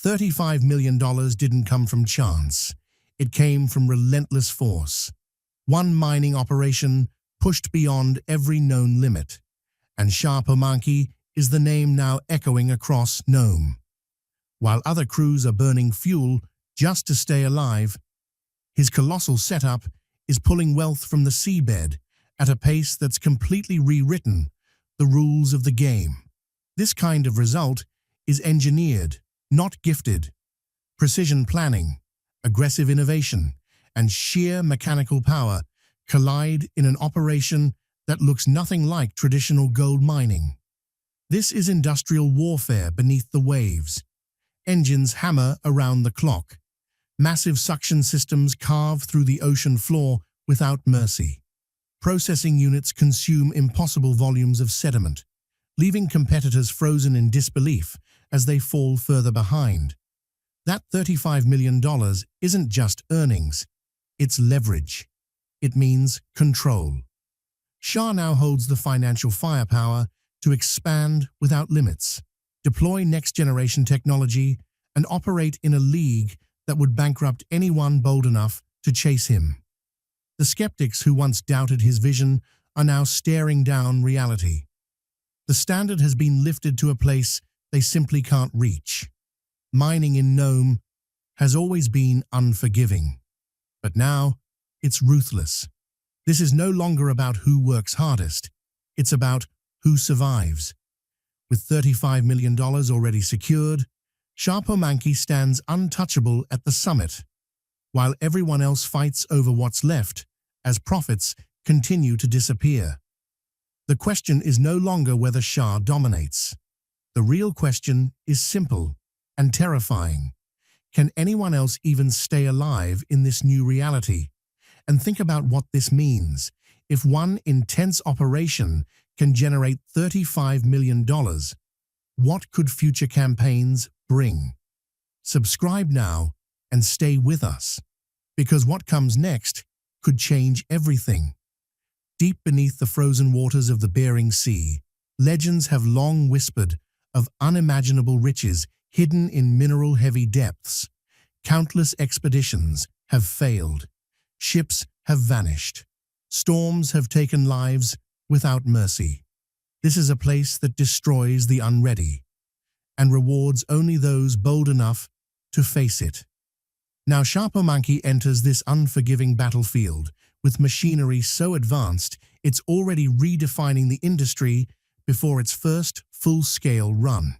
$35 million didn't come from chance. It came from relentless force. One mining operation pushed beyond every known limit, and Shawn Pomrenke is the name now echoing across Nome. While other crews are burning fuel just to stay alive, his colossal setup is pulling wealth from the seabed at a pace that's completely rewritten the rules of the game. This kind of result is engineered, not gifted. Precision planning, aggressive innovation, and sheer mechanical power collide in an operation that looks nothing like traditional gold mining. This is industrial warfare beneath the waves. Engines hammer around the clock. Massive suction systems carve through the ocean floor without mercy. Processing units consume impossible volumes of sediment, leaving competitors frozen in disbelief as they fall further behind. That $35 million isn't just earnings, it's leverage. It means control. Shawn now holds the financial firepower to expand without limits, deploy next-generation technology, and operate in a league that would bankrupt anyone bold enough to chase him. The skeptics who once doubted his vision are now staring down reality. The standard has been lifted to a place they simply can't reach. Mining in Nome has always been unforgiving, but now it's ruthless. This is no longer about who works hardest, it's about who survives. With $35 million already secured, Shawn Pomrenke stands untouchable at the summit, while everyone else fights over what's left as profits continue to disappear. The question is no longer whether Shawn dominates. The real question is simple and terrifying. Can anyone else even stay alive in this new reality? And think about what this means. If one intense operation can generate $35 million, what could future campaigns bring? Subscribe now and stay with us, because what comes next could change everything. Deep beneath the frozen waters of the Bering Sea, legends have long whispered of unimaginable riches hidden in mineral-heavy depths. Countless expeditions have failed. Ships have vanished. Storms have taken lives without mercy. This is a place that destroys the unready and rewards only those bold enough to face it. Now Shawn Pomrenke enters this unforgiving battlefield with machinery so advanced it's already redefining the industry before its first full-scale run.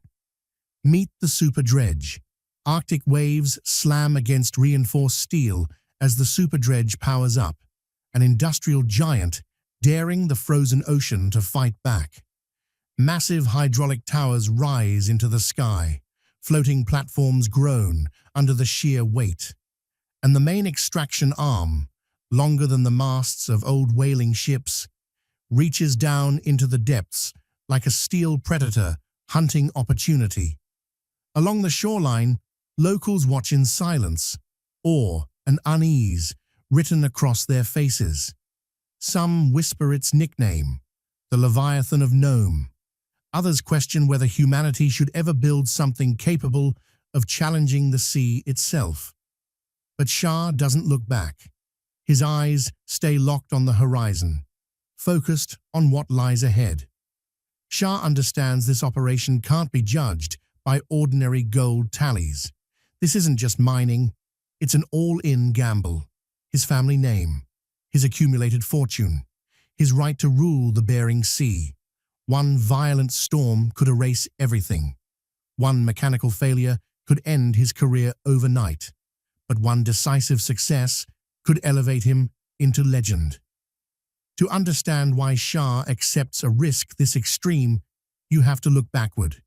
Meet the Super Dredge. Arctic waves slam against reinforced steel as the Super Dredge powers up, an industrial giant daring the frozen ocean to fight back. Massive hydraulic towers rise into the sky, floating platforms groan under the sheer weight. And the main extraction arm, longer than the masts of old whaling ships, reaches down into the depths like a steel predator hunting opportunity. Along the shoreline, locals watch in silence, awe and unease written across their faces. Some whisper its nickname, the Leviathan of Nome. Others question whether humanity should ever build something capable of challenging the sea itself. But Shawn doesn't look back. His eyes stay locked on the horizon, focused on what lies ahead. Shawn understands this operation can't be judged by ordinary gold tallies. This isn't just mining, it's an all-in gamble. His family name, his accumulated fortune, his right to rule the Bering Sea. One violent storm could erase everything. One mechanical failure could end his career overnight. But one decisive success could elevate him into legend. To understand why Shawn accepts a risk this extreme, you have to look backward,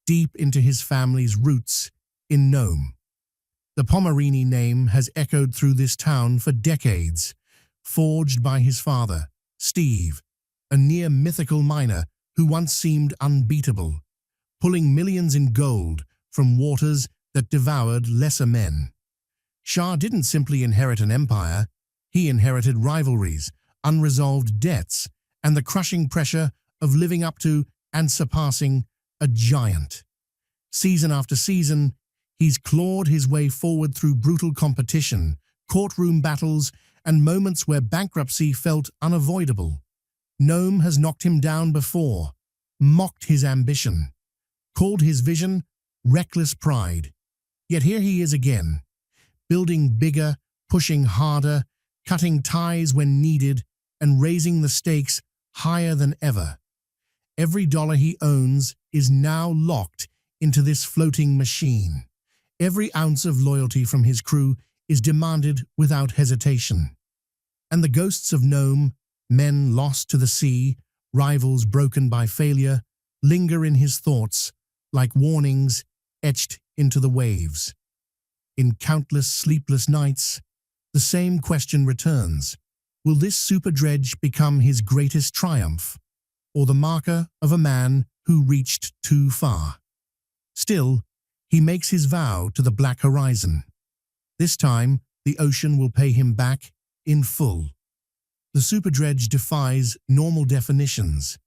deep into his family's roots in Nome. The Pomrenke name has echoed through this town for decades, forged by his father, Steve, a near-mythical miner who once seemed unbeatable, pulling millions in gold from waters that devoured lesser men. Shawn didn't simply inherit an empire, he inherited rivalries, unresolved debts, and the crushing pressure of living up to and surpassing a giant. Season after season, He's clawed his way forward through brutal competition, courtroom battles, and moments where bankruptcy felt unavoidable. Nome has knocked him down before, mocked his ambition, called his vision reckless pride. Yet here he is again, building bigger, pushing harder, cutting ties when needed, and raising the stakes higher than ever. Every dollar he owns is now locked into this floating machine. Every ounce of loyalty from his crew is demanded without hesitation. And the ghosts of Nome, men lost to the sea, rivals broken by failure, linger in his thoughts like warnings etched into the waves. In countless sleepless nights, the same question returns. Will this super dredge become his greatest triumph, or the marker of a man who reached too far? Still, he makes his vow to the black horizon. This time, the ocean will pay him back in full. The super dredge defies normal definitions.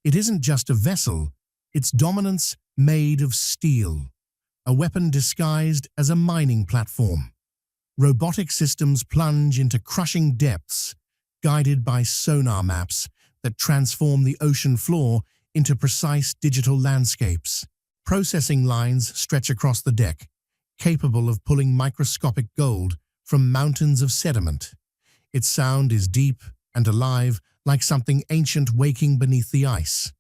It isn't just a vessel, it's dominance made of steel, a weapon disguised as a mining platform. Robotic systems plunge into crushing depths, guided by sonar maps that transform the ocean floor into precise digital landscapes. Processing lines stretch across the deck, capable of pulling microscopic gold from mountains of sediment. Its sound is deep and alive, like something ancient waking beneath the ice.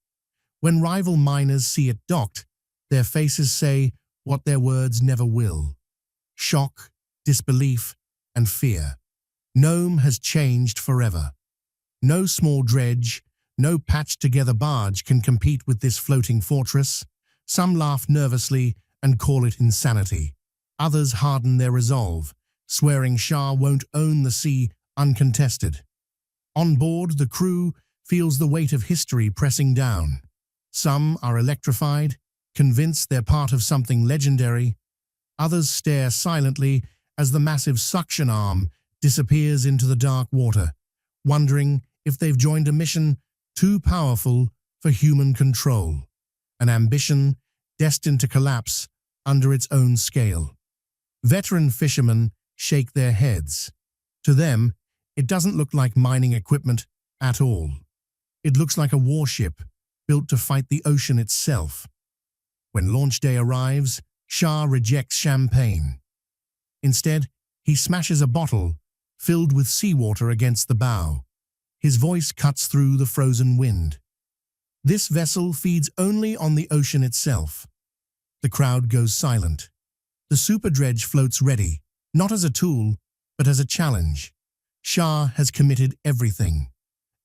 When rival miners see it docked, their faces say what their words never will: shock, disbelief, and fear. Nome has changed forever. No small dredge, no patched-together barge can compete with this floating fortress. Some laugh nervously and call it insanity. Others harden their resolve, swearing Shah won't own the sea uncontested. On board, the crew feels the weight of history pressing down. Some are electrified, convinced they're part of something legendary. Others stare silently as the massive suction arm disappears into the dark water, wondering if they've joined a mission too powerful for human control, an ambition destined to collapse under its own scale. Veteran fishermen shake their heads. To them, it doesn't look like mining equipment at all. It looks like a warship built to fight the ocean itself. When launch day arrives, Shah rejects champagne. Instead, he smashes a bottle filled with seawater against the bow. His voice cuts through the frozen wind. This vessel feeds only on the ocean itself. The crowd goes silent. The super dredge floats ready, not as a tool, but as a challenge. Shah has committed everything,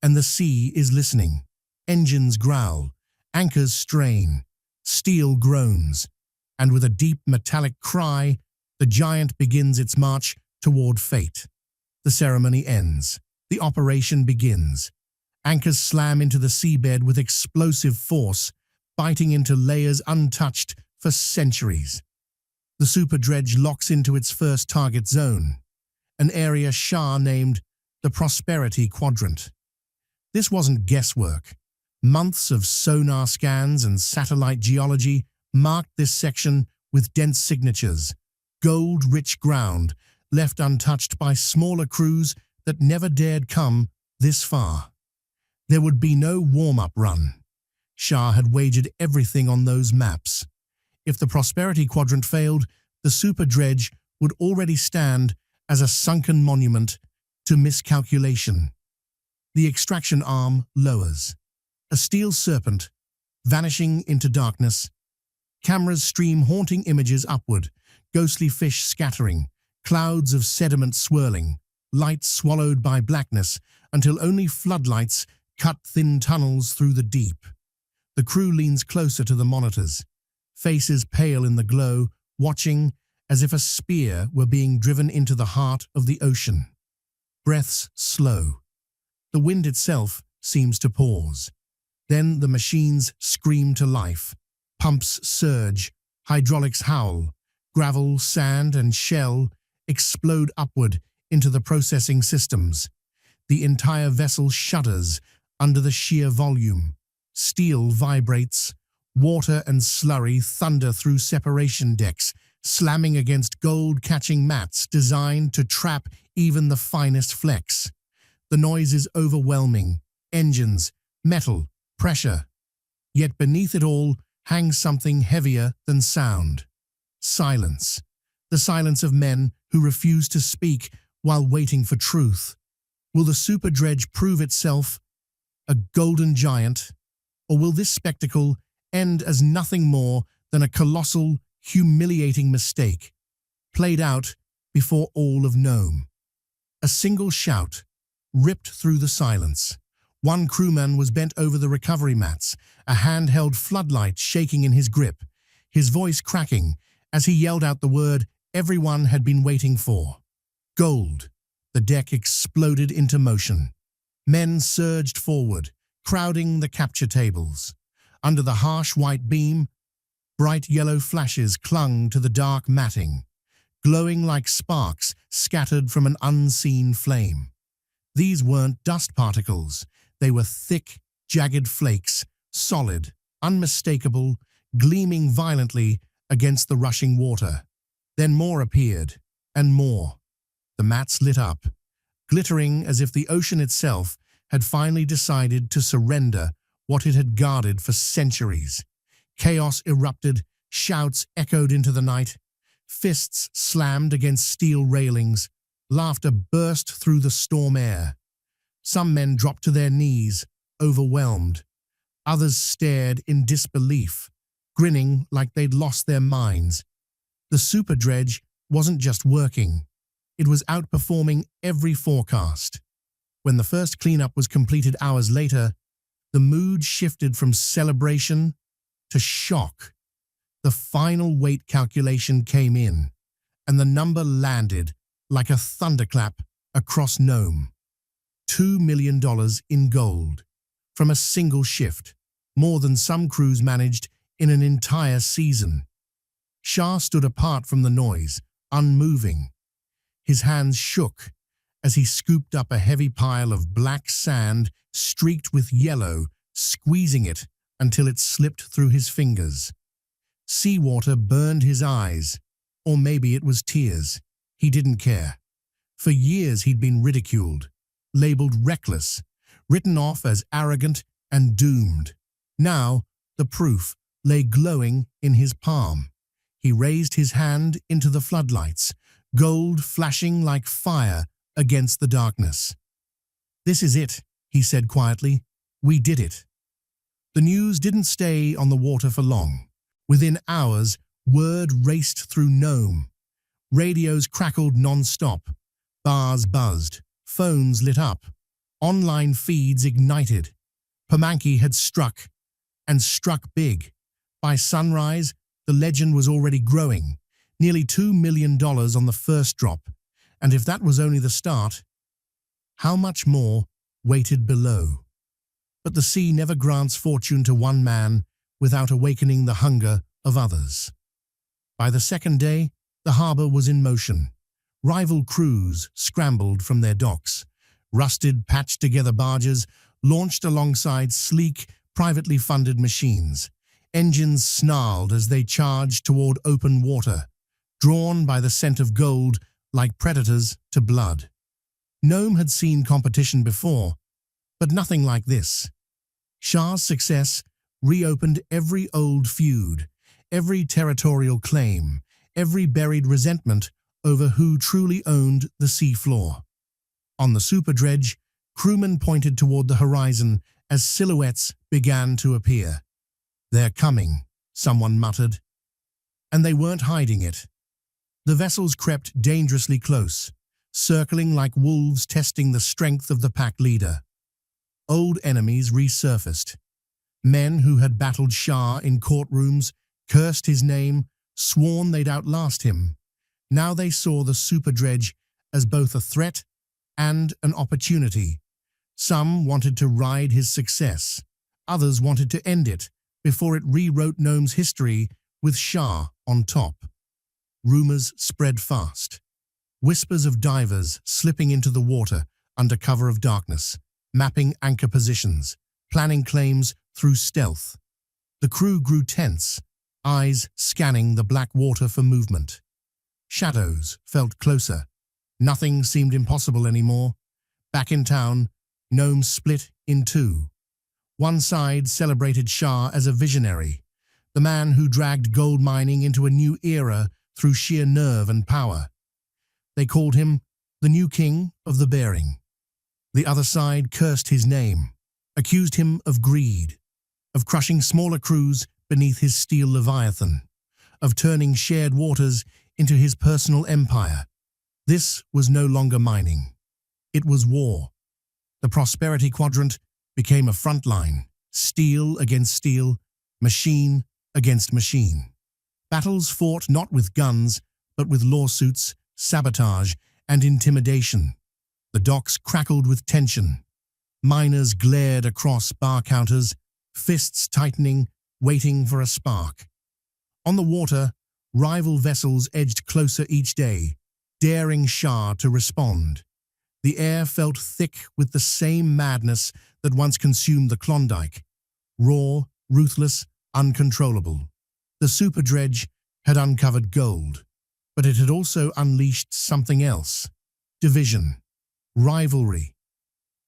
and the sea is listening. Engines growl, anchors strain, steel groans, and with a deep metallic cry, the giant begins its march toward fate. The ceremony ends. The operation begins. Anchors slam into the seabed with explosive force, biting into layers untouched for centuries. The super dredge locks into its first target zone, an area Shah named the Prosperity Quadrant. This wasn't guesswork. Months of sonar scans and satellite geology marked this section with dense signatures, gold-rich ground left untouched by smaller crews that never dared come this far. There would be no warm-up run. Shah had wagered everything on those maps. If the Prosperity Quadrant failed, the super dredge would already stand as a sunken monument to miscalculation. The extraction arm lowers. A steel serpent, vanishing into darkness. Cameras stream haunting images upward, ghostly fish scattering, clouds of sediment swirling, light swallowed by blackness until only floodlights cut thin tunnels through the deep. The crew leans closer to the monitors, faces pale in the glow, watching as if a spear were being driven into the heart of the ocean. Breaths slow. The wind itself seems to pause. Then the machines scream to life. Pumps surge, hydraulics howl, gravel, sand, and shell explode upward into the processing systems. The entire vessel shudders under the sheer volume. Steel vibrates, water and slurry thunder through separation decks, slamming against gold-catching mats designed to trap even the finest flecks. The noise is overwhelming. Engines, metal, pressure. Yet beneath it all hangs something heavier than sound. Silence. The silence of men who refuse to speak while waiting for truth. Will the Super Dredge prove itself a golden giant, or will this spectacle end as nothing more than a colossal, humiliating mistake, played out before all of Nome? A single shout ripped through the silence. One crewman was bent over the recovery mats, a handheld floodlight shaking in his grip, his voice cracking as he yelled out the word everyone had been waiting for. Gold. The deck exploded into motion. Men surged forward, crowding the capture tables. Under the harsh white beam, bright yellow flashes clung to the dark matting, glowing like sparks scattered from an unseen flame. These weren't dust particles. They were thick, jagged flakes, solid, unmistakable, gleaming violently against the rushing water. Then more appeared, and more. The mats lit up, glittering as if the ocean itself had finally decided to surrender what it had guarded for centuries. Chaos erupted, shouts echoed into the night, fists slammed against steel railings, laughter burst through the storm air. Some men dropped to their knees, overwhelmed. Others stared in disbelief, grinning like they'd lost their minds. The Super Dredge wasn't just working. It was outperforming every forecast. When the first cleanup was completed hours later, the mood shifted from celebration to shock. The final weight calculation came in, and the number landed like a thunderclap across Nome. $2 million in gold from a single shift, more than some crews managed in an entire season. Shah stood apart from the noise, unmoving. His hands shook as he scooped up a heavy pile of black sand streaked with yellow, squeezing it until it slipped through his fingers. Seawater burned his eyes, or maybe it was tears. He didn't care. For years he'd been ridiculed, labeled reckless, written off as arrogant and doomed. Now, the proof lay glowing in his palm. He raised his hand into the floodlights, gold flashing like fire against the darkness. "This is it," he said quietly. "We did it." The news didn't stay on the water for long. Within hours, word raced through Nome. Radios crackled non-stop. Bars buzzed. Phones lit up. Online feeds ignited. Pomrenke had struck, and struck big. By sunrise, the legend was already growing. Nearly $2 million on the first drop. And if that was only the start, how much more waited below? But the sea never grants fortune to one man without awakening the hunger of others. By the second day, the harbor was in motion. Rival crews scrambled from their docks. Rusted, patched-together barges launched alongside sleek, privately funded machines. Engines snarled as they charged toward open water, drawn by the scent of gold like predators to blood. Nome had seen competition before, but nothing like this. Shah's success reopened every old feud, every territorial claim, every buried resentment over who truly owned the seafloor. On the Super Dredge, crewmen pointed toward the horizon as silhouettes began to appear. "They're coming," someone muttered. And they weren't hiding it. The vessels crept dangerously close, circling like wolves testing the strength of the pack leader. Old enemies resurfaced. Men who had battled Shah in courtrooms, cursed his name, sworn they'd outlast him. Now they saw the Super Dredge as both a threat and an opportunity. Some wanted to ride his success. Others wanted to end it before it rewrote Nome's history with Shah on top. Rumors spread fast. Whispers of divers slipping into the water under cover of darkness, mapping anchor positions, planning claims through stealth. The crew grew tense, eyes scanning the black water for movement. Shadows felt closer. Nothing seemed impossible anymore. Back in town, Nome split in two. One side celebrated Shah as a visionary, the man who dragged gold mining into a new era through sheer nerve and power. They called him the new king of the Bering. The other side cursed his name, accused him of greed, of crushing smaller crews beneath his steel leviathan, of turning shared waters into his personal empire. This was no longer mining. It was war. The prosperity quadrant became a front line, steel against steel, machine against machine. Battles fought not with guns, but with lawsuits, sabotage, and intimidation. The docks crackled with tension. Miners glared across bar counters, fists tightening, waiting for a spark. On the water, rival vessels edged closer each day, daring Shah to respond. The air felt thick with the same madness that once consumed the Klondike, raw, ruthless, uncontrollable. The Super Dredge had uncovered gold, but it had also unleashed something else: division, rivalry,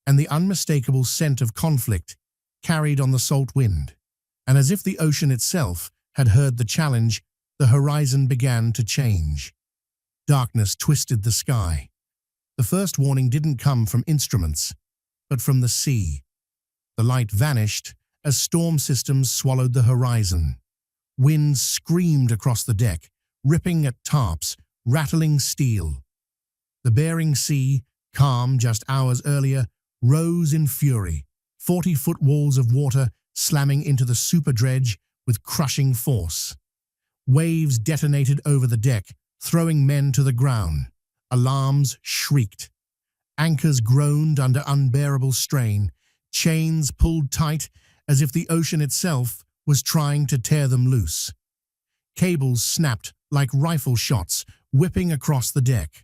and the unmistakable scent of conflict carried on the salt wind. And as if the ocean itself had heard the challenge, the horizon began to change. Darkness twisted the sky. The first warning didn't come from instruments, but from the sea. The light vanished as storm systems swallowed the horizon. Winds screamed across the deck, ripping at tarps, rattling steel. The Bering Sea, calm just hours earlier, rose in fury, 40-foot walls of water slamming into the Super Dredge with crushing force. Waves detonated over the deck, throwing men to the ground. Alarms shrieked. Anchors groaned under unbearable strain. Chains pulled tight as if the ocean itself was trying to tear them loose. Cables snapped like rifle shots, whipping across the deck.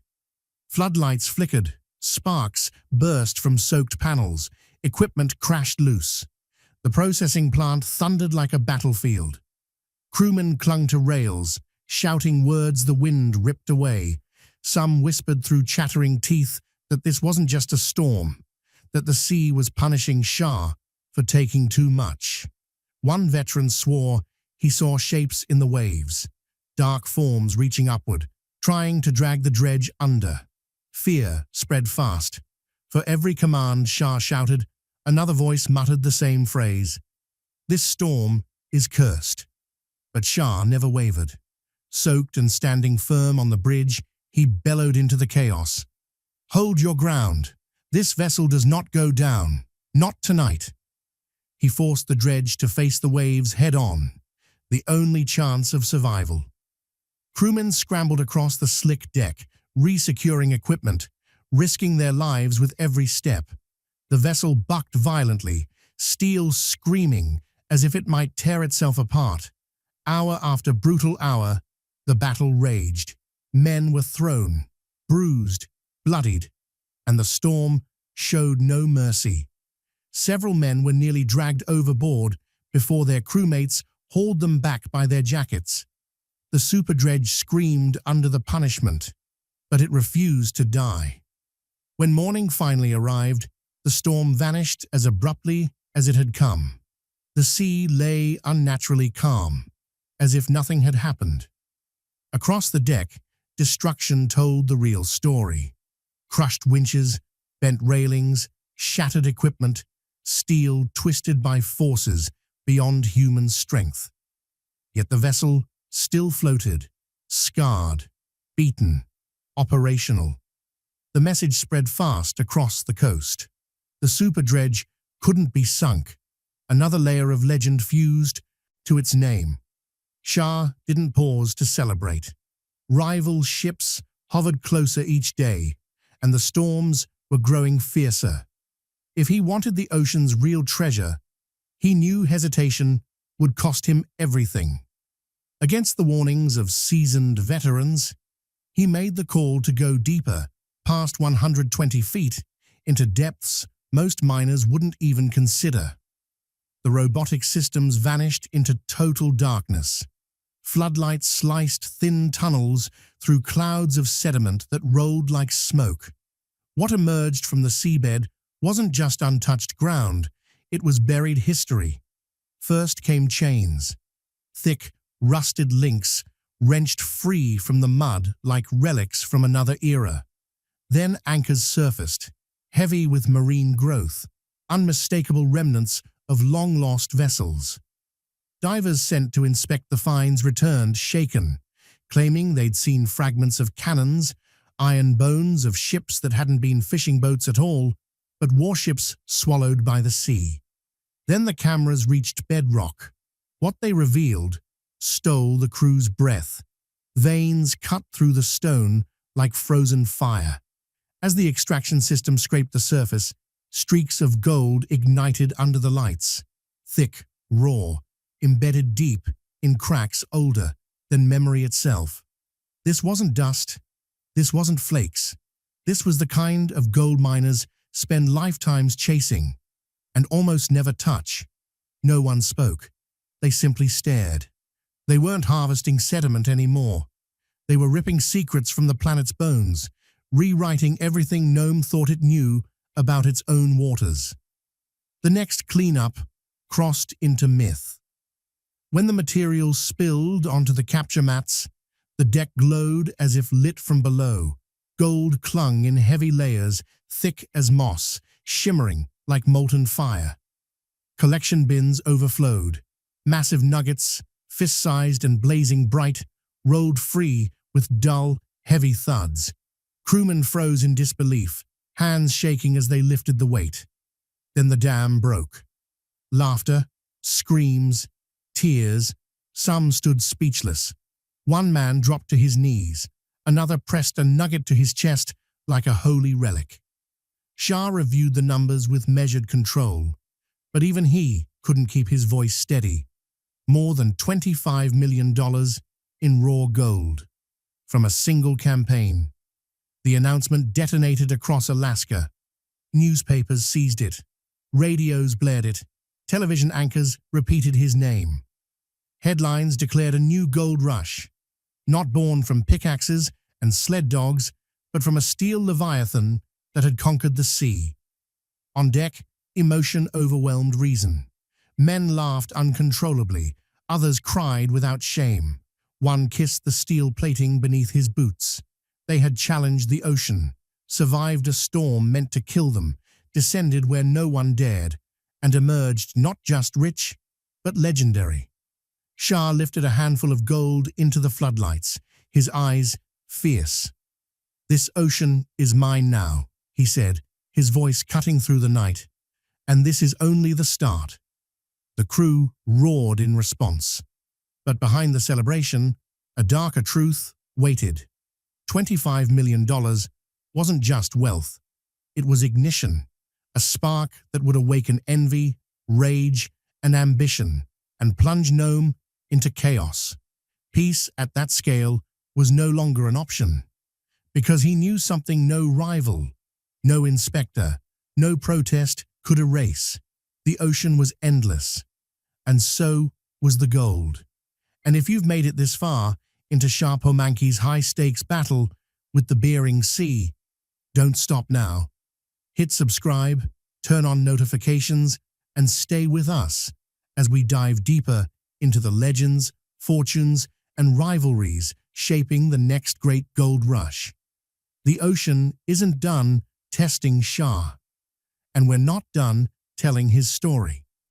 Floodlights flickered. Sparks burst from soaked panels. Equipment crashed loose. The processing plant thundered like a battlefield. Crewmen clung to rails, shouting words the wind ripped away. Some whispered through chattering teeth that this wasn't just a storm, that the sea was punishing Shah for taking too much. One veteran swore he saw shapes in the waves, dark forms reaching upward, trying to drag the dredge under. Fear spread fast. For every command Shah shouted, another voice muttered the same phrase. This storm is cursed. But Shah never wavered. Soaked and standing firm on the bridge, he bellowed into the chaos. Hold your ground. This vessel does not go down. Not tonight. He forced the dredge to face the waves head-on, the only chance of survival. Crewmen scrambled across the slick deck, resecuring equipment, risking their lives with every step. The vessel bucked violently, steel screaming as if it might tear itself apart. Hour after brutal hour, the battle raged. Men were thrown, bruised, bloodied, and the storm showed no mercy. Several men were nearly dragged overboard before their crewmates hauled them back by their jackets. The Super Dredge screamed under the punishment, but it refused to die. When morning finally arrived, the storm vanished as abruptly as it had come. The sea lay unnaturally calm, as if nothing had happened. Across the deck, destruction told the real story. Crushed winches, bent railings, shattered equipment, steel twisted by forces beyond human strength. Yet the vessel still floated, scarred, beaten, operational. The message spread fast across the coast. The Super Dredge couldn't be sunk. Another layer of legend fused to its name. Shah didn't pause to celebrate. Rival ships hovered closer each day, and the storms were growing fiercer. If he wanted the ocean's real treasure, he knew hesitation would cost him everything. Against the warnings of seasoned veterans, he made the call to go deeper, past 120 feet, into depths most miners wouldn't even consider. The robotic systems vanished into total darkness. Floodlights sliced thin tunnels through clouds of sediment that rolled like smoke. What emerged from the seabed wasn't just untouched ground, it was buried history. First came chains, thick, rusted links wrenched free from the mud like relics from another era. Then anchors surfaced, heavy with marine growth, unmistakable remnants of long-lost vessels. Divers sent to inspect the finds returned shaken, claiming they'd seen fragments of cannons, iron bones of ships that hadn't been fishing boats at all, but warships swallowed by the sea. Then the cameras reached bedrock. What they revealed stole the crew's breath. Veins cut through the stone like frozen fire. As the extraction system scraped the surface, streaks of gold ignited under the lights. Thick, raw, embedded deep in cracks older than memory itself. This wasn't dust. This wasn't flakes. This was the kind of gold miners spend lifetimes chasing and almost never touch. No one spoke. They simply stared. They weren't harvesting sediment anymore. They were ripping secrets from the planet's bones, rewriting everything Nome thought it knew about its own waters. The next cleanup crossed into myth. When the materials spilled onto the capture mats, the deck glowed as if lit from below. Gold clung in heavy layers, thick as moss, shimmering like molten fire. Collection bins overflowed. Massive nuggets, fist-sized and blazing bright, rolled free with dull, heavy thuds. Crewmen froze in disbelief, hands shaking as they lifted the weight. Then the dam broke. Laughter, screams, tears, some stood speechless. One man dropped to his knees. Another pressed a nugget to his chest like a holy relic. Shah reviewed the numbers with measured control, but even he couldn't keep his voice steady. More than $25 million in raw gold from a single campaign. The announcement detonated across Alaska. Newspapers seized it. Radios blared it. Television anchors repeated his name. Headlines declared a new gold rush, not born from pickaxes and sled dogs, but from a steel leviathan that had conquered the sea. On deck, emotion overwhelmed reason. Men laughed uncontrollably, others cried without shame. One kissed the steel plating beneath his boots. They had challenged the ocean, survived a storm meant to kill them, descended where no one dared, and emerged not just rich, but legendary. Shah lifted a handful of gold into the floodlights, his eyes fierce. "This ocean is mine now," he said, his voice cutting through the night. "And this is only the start." The crew roared in response. But behind the celebration, a darker truth waited. $25 million wasn't just wealth. It was ignition, a spark that would awaken envy, rage, and ambition, and plunge Nome into chaos. Peace at that scale was no longer an option, because he knew something no rival, no inspector, no protest could erase. The ocean was endless, and so was the gold. And if you've made it this far into Shawn Pomrenke's high-stakes battle with the Bering Sea, don't stop now. Hit subscribe, turn on notifications, and stay with us as we dive deeper into the legends, fortunes, and rivalries shaping the next great gold rush. The ocean isn't done testing Shah, and we're not done telling his story.